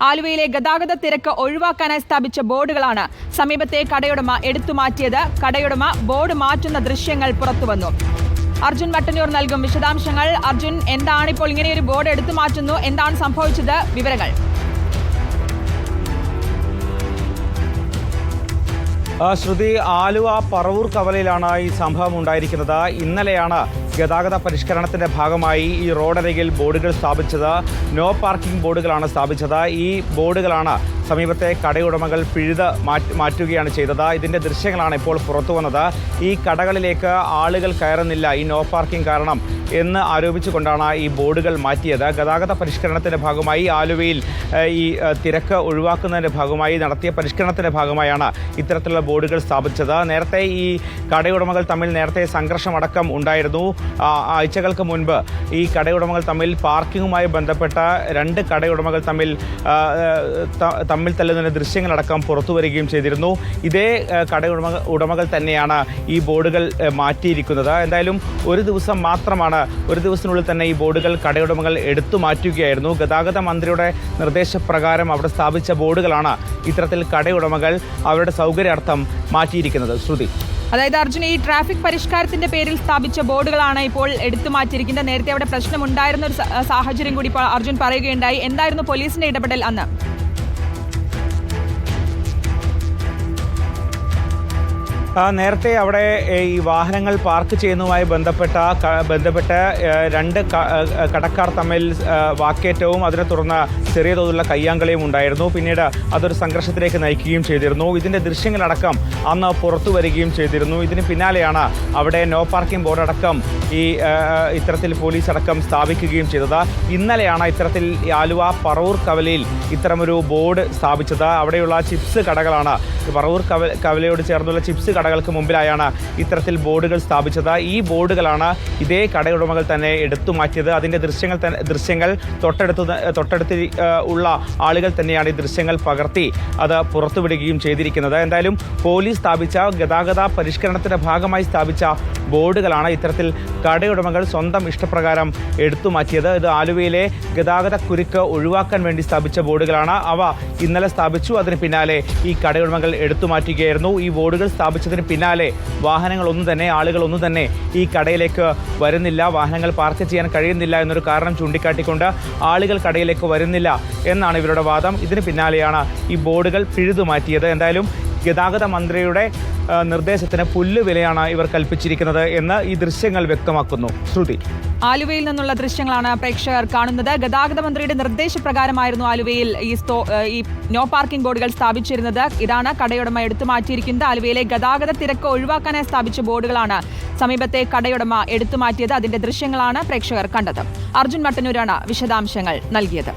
ആലുവയിലെ ഗതാഗത തിരക്ക് ഒഴിവാക്കാനായി സ്ഥാപിച്ച ബോർഡുകളാണ് സമീപത്തെ കടയുടമ എടുത്തുമാറ്റിയത്. കടയുടമ ബോർഡ് മാറ്റുന്ന ദൃശ്യങ്ങൾ പുറത്തുവന്നു. അർജുൻ മട്ടന്നൂർ നൽകും വിശദാംശങ്ങൾ. അർജുൻ, എന്താണ് ഇപ്പോൾ ഇങ്ങനെയൊരു ബോർഡ് എടുത്തു മാറ്റുന്നു? എന്താണ് സംഭവിച്ചത്? വിവരങ്ങൾ. ശ്രുതി, ആലുവ പറവൂർ കവലയിലാണ് ഈ സംഭവം ഉണ്ടായിരിക്കുന്നത്. ഇന്നലെയാണ് ഗതാഗത പരിഷ്കരണത്തിന്റെ ഭാഗമായി ഈ റോഡരികിൽ ബോർഡുകൾ സ്ഥാപിച്ചത്. നോ പാർക്കിംഗ് ബോർഡുകളാണ് സ്ഥാപിച്ചത്. ഈ ബോർഡുകളാണ് സമീപത്തെ കടയുടമകൾ പിഴുത് മാറ്റുകയാണ് ചെയ്തത്. ഇതിൻ്റെ ദൃശ്യങ്ങളാണ് ഇപ്പോൾ പുറത്തു വന്നത്. ഈ കടകളിലേക്ക് ആളുകൾ കയറുന്നില്ല, ഈ നോ പാർക്കിംഗ് കാരണം എന്ന് ആരോപിച്ചുകൊണ്ടാണ് ഈ ബോർഡുകൾ മാറ്റിയത്. ഗതാഗത പരിഷ്കരണത്തിൻ്റെ ഭാഗമായി ആലുവയിൽ ഈ തിരക്ക് ഒഴിവാക്കുന്നതിൻ്റെ ഭാഗമായി നടത്തിയ പരിഷ്കരണത്തിൻ്റെ ഭാഗമായാണ് ഇത്തരത്തിലുള്ള ബോർഡുകൾ സ്ഥാപിച്ചത്. നേരത്തെ ഈ കടയുടമകൾ തമ്മിൽ നേരത്തെ സംഘർഷമടക്കം ഉണ്ടായിരുന്നു. ആഴ്ചകൾക്ക് മുൻപ് ഈ കടയുടമകൾ തമ്മിൽ പാർക്കിങ്ങുമായി ബന്ധപ്പെട്ട രണ്ട് കടയുടമകൾ തമ്മിൽ തല്ലുന്നതിൻ്റെ ദൃശ്യങ്ങളടക്കം പുറത്തു വരികയും ചെയ്തിരുന്നു. ഇതേ ഉടമകൾ തന്നെയാണ് ഈ ബോർഡുകൾ മാറ്റിയിരിക്കുന്നത്. എന്തായാലും ഒരു ദിവസത്തിനുള്ളിൽ തന്നെ ഈ ബോർഡുകൾ കടയുടമകൾ എടുത്തു മാറ്റുകയായിരുന്നു. ഗതാഗത മന്ത്രിയുടെ നിർദ്ദേശപ്രകാരം അവിടെ സ്ഥാപിച്ച ബോർഡുകളാണ് ഇത്തരത്തിൽ കടയുടമകൾ അവരുടെ സൗകര്യാർത്ഥം മാറ്റിയിരിക്കുന്നത്. ശ്രുതി, അതായത് അർജുൻ, ഈ ട്രാഫിക് പരിഷ്കാരത്തിന്റെ പേരിൽ സ്ഥാപിച്ച ബോർഡുകളാണ് ഇപ്പോൾ എടുത്തു മാറ്റിയിരിക്കുന്നത്. നേരത്തെ അവിടെ പ്രശ്നമുണ്ടായിരുന്ന ഒരു സാഹചര്യം കൂടി ഇപ്പോൾ അർജുൻ പറയുകയുണ്ടായി. എന്തായിരുന്നു പോലീസിന്റെ ഇടപെടൽ അന്ന്? നേരത്തെ അവിടെ ഈ വാഹനങ്ങൾ പാർക്ക് ചെയ്യുന്നതുമായി ബന്ധപ്പെട്ട് രണ്ട് കടക്കാർ തമ്മിൽ വാക്കേറ്റവും അതിനെ തുടർന്ന് ചെറിയ തോതിലുള്ള കയ്യാങ്കളിയും ഉണ്ടായിരുന്നു. പിന്നീട് അതൊരു സംഘർഷത്തിലേക്ക് നയിക്കുകയും ചെയ്തിരുന്നു. ഇതിൻ്റെ ദൃശ്യങ്ങളടക്കം അന്ന് പുറത്തു വരികയും ചെയ്തിരുന്നു. ഇതിന് പിന്നാലെയാണ് അവിടെ നോ പാർക്കിംഗ് ബോർഡ് അടക്കം ഇത്തരത്തിൽ പോലീസ് അടക്കം സ്ഥാപിക്കുകയും ചെയ്തത്. ഇന്നലെയാണ് ഇത്തരത്തിൽ ആലുവ പറവൂർ കവലയിൽ ഇത്തരമൊരു ബോർഡ് സ്ഥാപിച്ചത്. അവിടെയുള്ള ചിപ്സ് കടകളാണ്, പറവൂർ കവലയോട് ചേർന്നുള്ള ചിപ്സ് കടകൾക്ക് മുമ്പിലായാണ് ഇത്തരത്തിൽ ബോർഡുകൾ സ്ഥാപിച്ചത്. ഈ ബോർഡുകളാണ് ഇതേ കടയുടമകൾ തന്നെ എടുത്തു മാറ്റിയത്. അതിൻ്റെ ദൃശ്യങ്ങൾ തൊട്ടടുത്ത് ഉള്ള ആളുകൾ തന്നെയാണ് ഈ ദൃശ്യങ്ങൾ പകർത്തി അത് പുറത്തുവിടുകയും ചെയ്തിരിക്കുന്നത്. എന്തായാലും പോലീസ് സ്ഥാപിച്ച ഗതാഗത പരിഷ്കരണത്തിൻ്റെ ഭാഗമായി സ്ഥാപിച്ച ബോർഡുകളാണ് ഇത്തരത്തിൽ കടയുടമകൾ സ്വന്തം ഇഷ്ടപ്രകാരം എടുത്തു മാറ്റിയത്. ഇത് ആലുവയിലെ ഗതാഗത കുരുക്ക് ഒഴിവാക്കാൻ വേണ്ടി സ്ഥാപിച്ച ബോർഡുകളാണ്. അവ ഇന്നലെ സ്ഥാപിച്ചു. അതിന് പിന്നാലെ ഈ കടയുടമകൾ എടുത്തു മാറ്റുകയായിരുന്നു. ഈ ബോർഡുകൾ സ്ഥാപിച്ചതിന് പിന്നാലെ ആളുകളൊന്നും തന്നെ ഈ കടയിലേക്ക് വരുന്നില്ല, വാഹനങ്ങൾ പാർക്ക് ചെയ്യാൻ കഴിയുന്നില്ല എന്നൊരു കാരണം ചൂണ്ടിക്കാട്ടിക്കൊണ്ട് ആളുകൾ കടയിലേക്ക് വരുന്നില്ല എന്നാണ് ഇവരുടെ വാദം. ഇതിന് പിന്നാലെയാണ് ഈ ബോർഡുകൾ പിഴുതു മാറ്റിയത്. എന്തായാലും ഗതാഗത മന്ത്രിയുടെ നിർദ്ദേശത്തിന് പുല്ലുവിലയാണ് ഇവർ കൽപ്പിച്ചിരിക്കുന്നത് എന്ന് ഈ ദൃശ്യങ്ങൾ വ്യക്തമാക്കുന്നു. ശ്രുതി, ആലുവയിൽ നിന്നുള്ള ദൃശ്യങ്ങളാണ് പ്രേക്ഷകർ കാണുന്നത്. ഗതാഗത മന്ത്രിയുടെ നിർദ്ദേശപ്രകാരമായിരുന്നു ആലുവയിൽ ഈ നോ പാർക്കിംഗ് ബോർഡുകൾ സ്ഥാപിച്ചിരുന്നത്. ഇതാണ് കടയുടമ എടുത്തു മാറ്റിയിരിക്കുന്നത്. ആലുവയിലെ ഗതാഗത തിരക്ക് ഒഴിവാക്കാനായി സ്ഥാപിച്ച ബോർഡുകളാണ് സമീപത്തെ കടയുടമ എടുത്തു മാറ്റിയത്. അതിന്റെ ദൃശ്യങ്ങളാണ് പ്രേക്ഷകർ കണ്ടത്. അർജുൻ മട്ടന്നൂരാണ് വിശദാംശങ്ങൾ നൽകിയത്.